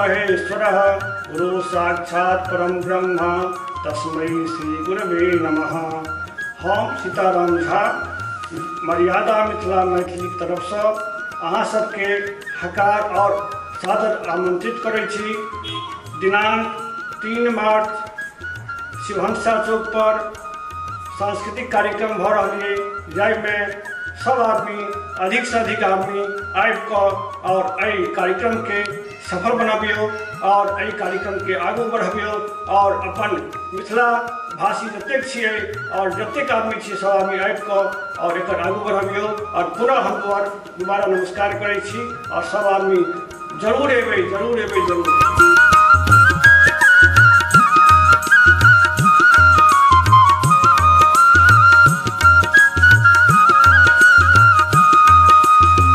महेश्वरः गुरु साक्षात् परम ब्रह्म तस्मै श्री गुरवे नमः। हम सीताराम झा मर्यादा मिथिला मैथिली तरफ से अहाँ सबके हकार और सादर आमंत्रित करै छी। दिनांक 3 मार्च शिवहंसा चौक पर सांस्कृतिक कार्यक्रम भ रहा है, जाहिमे सब आदमी अधिक से अधिक आदमी आबि कऽ और एहि कार्यक्रम के सफल बनाबियो और एहि कार्यक्रम के आगू बढ़बियो और अपन मिथिला भाषी जतेक छियै और जतेक आदमी छियै सब आदमी आबि कऽ और एकर आगू बढ़बियो। और पुनः हम दोबारा नमस्कार करै छी और सब आदमी जरूर एबै जरूर।